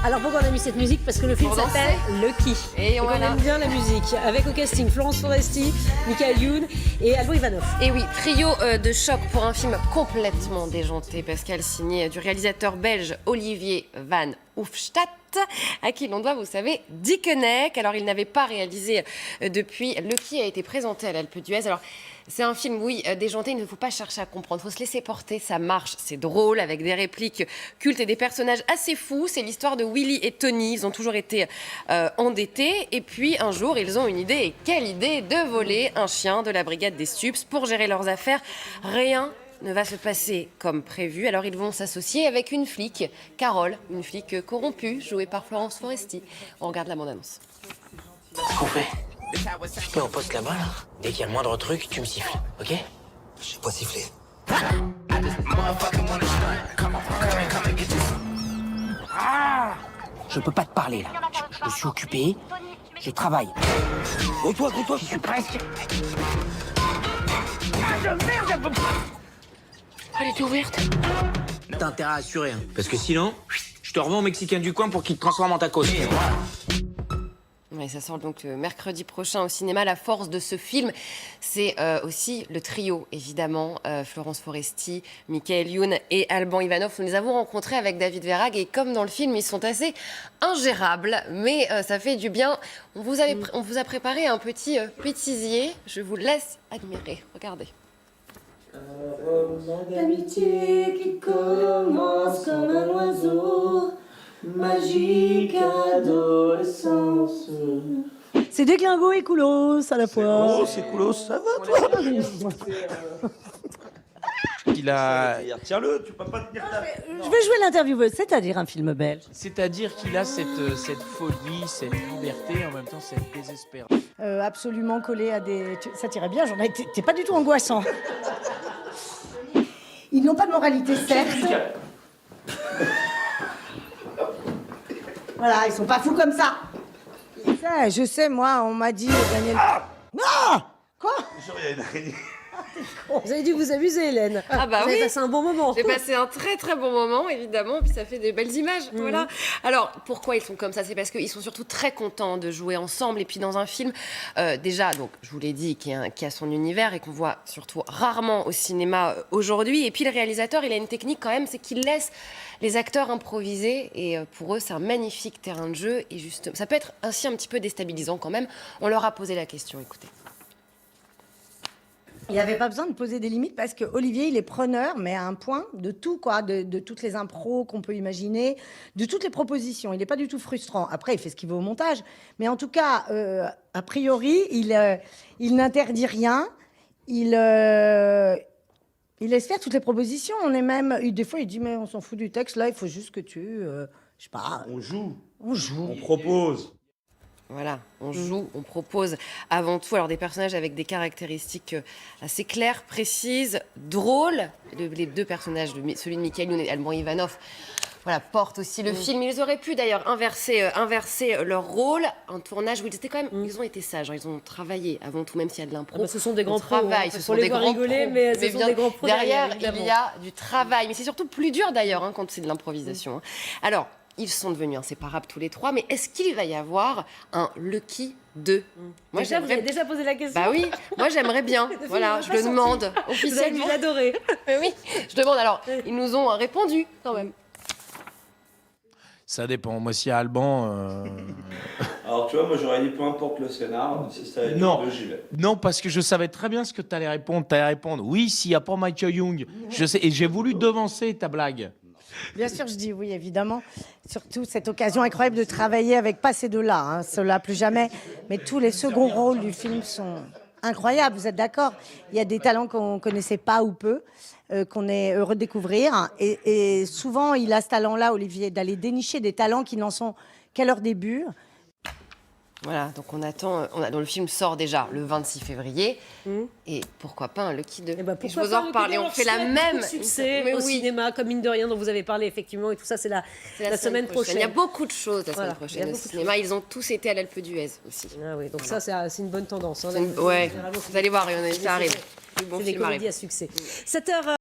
Alors pourquoi on a mis cette musique? Parce que le film Pour s'appelle Lucky. Et on aime bien la musique. Avec au casting Florence Foresti, Michael Youn et Alban Ivanov. Et oui, trio de choc pour un film complètement déjanté. Pascal, signé du réalisateur belge Olivier Van Hoofdstad, à qui l'on doit, vous savez, Dickeneck. Alors, il n'avait pas réalisé depuis. Lucky a été présenté à l'Alpe d'Huez. Alors, c'est un film, oui, déjanté, il ne faut pas chercher à comprendre, il faut se laisser porter, ça marche, c'est drôle, avec des répliques cultes et des personnages assez fous. C'est l'histoire de Willy et Tony, ils ont toujours été endettés, et puis un jour, ils ont une idée, et quelle idée, de voler un chien de la brigade des Stups pour gérer leurs affaires. Rien ne va se passer comme prévu, alors ils vont s'associer avec une flic, Carole, une flic corrompue, jouée par Florence Foresti. On regarde la bande-annonce. Qu'est-ce qu'on fait? Je te mets en poste là-bas, là. Dès qu'il y a le moindre truc, tu me siffles, ok? Je sais pas siffler. Je peux pas te parler, là. Je suis occupé, je travaille. Gros-toi. Je suis presque. Elle est ouverte. T'as intérêt à assurer, hein. Parce que sinon, je te revends au Mexicain du coin pour qu'il te transforme en tacos. Oui, ça sort donc mercredi prochain au cinéma. La force de ce film, c'est aussi le trio, évidemment. Florence Foresti, Michael Youn et Alban Ivanov. Nous les avons rencontrés avec David Verrag et comme dans le film, ils sont assez ingérables. Mais ça fait du bien. On vous a préparé un petit pétisier. Je vous laisse admirer. Regardez. D'amitié qui commence comme un oiseau, magique adolescence. C'est Déclingo et Koulos à la fois. Oh, c'est cool, ça va, toi? Tiens-le, tu peux pas tenir ta... Je vais jouer l'intervieweuse, c'est-à-dire un film belge. C'est-à-dire qu'il a cette folie, cette liberté, en même temps cette désespérance. Absolument collé à des... Ça tirait bien, t'es pas du tout angoissant. Ils n'ont pas de moralité, certes. Voilà, ils sont pas fous comme ça. Ça, je sais, moi, on m'a dit, Daniel... Non! Quoi? Il y a une araignée. Vous avez dû vous amuser, Hélène. Ah bah vous oui. avez passé un bon moment. J'ai passé un très très bon moment, évidemment, puis ça fait des belles images, voilà. Alors, pourquoi ils sont comme ça? C'est parce qu'ils sont surtout très contents de jouer ensemble, et puis dans un film, déjà, donc, je vous l'ai dit, qui a son univers, et qu'on voit surtout rarement au cinéma aujourd'hui, et puis le réalisateur, il a une technique quand même, c'est qu'il laisse les acteurs improviser, et pour eux, c'est un magnifique terrain de jeu, et juste, ça peut être ainsi un petit peu déstabilisant quand même. On leur a posé la question, écoutez. Il n'y avait pas besoin de poser des limites parce que Olivier, il est preneur, mais à un point de tout, quoi, de toutes les impros qu'on peut imaginer, de toutes les propositions. Il n'est pas du tout frustrant. Après, il fait ce qu'il veut au montage, mais en tout cas, a priori, il n'interdit rien. Il laisse faire toutes les propositions. On est même, des fois, il dit mais on s'en fout du texte. Là, il faut juste que tu, je sais pas. On joue, On joue. on propose. Voilà, on joue, on propose avant tout alors des personnages avec des caractéristiques assez claires, précises, drôles. Les deux personnages, celui de Michael Youn et Alban Ivanov, voilà, portent aussi le film. Ils auraient pu d'ailleurs inverser leur rôle. Un tournage où ils étaient quand même, ils ont été sages, hein, ils ont travaillé avant tout, même s'il y a de l'impro. Ce sont des grands pros. Travail, ce sont des grands rigoler, pros. mais ce sont des grands pros derrière, il évidemment. y a du travail. Mais c'est surtout plus dur d'ailleurs hein, quand c'est de l'improvisation. Hein. Alors, ils sont devenus inséparables tous les trois, mais est-ce qu'il va y avoir un Lucky 2 Moi, vous avez déjà posé la question. Bah oui, moi j'aimerais bien. Voilà, je le demande officiellement. Vous avez dû l'adorer. Oui, je demande. Alors, ils nous ont répondu quand même. Ça dépend. Moi, s'il y a Alban... Alors, tu vois, moi, j'aurais dit peu importe le scénar, si ça allait Non. deux, j'y vais. Non, parce que je savais très bien ce que tu allais répondre. Tu allais répondre, oui, s'il n'y a pas Michael Young. Je sais, et j'ai voulu devancer ta blague. Bien sûr, je dis oui, évidemment. Surtout cette occasion incroyable de travailler avec, pas ces deux-là, hein, ceux-là plus jamais, mais tous les seconds rôles du film sont incroyables, vous êtes d'accord? Il y a des talents qu'on ne connaissait pas ou peu, qu'on est heureux de découvrir. Et souvent, il a ce talent-là, Olivier, d'aller dénicher des talents qui n'en sont qu'à leur début. Voilà, donc on attend. Le film sort déjà le 26 février. Et pourquoi pas un Lucky 2 Et bah, je vous en reparle. Et on fait la même. Succès Mais au oui. cinéma, comme mine de rien, dont vous avez parlé, effectivement. Et tout ça, c'est la semaine prochaine. Il y a beaucoup de choses la semaine Voilà, il y a prochaine au beaucoup de cinéma. Ils ont tous été à l'Alpe d'Huez aussi. Ah oui, donc ça, c'est une bonne tendance. Hein, Ouais, vous allez voir, ça arrive. C'est des comédies à succès. 7h.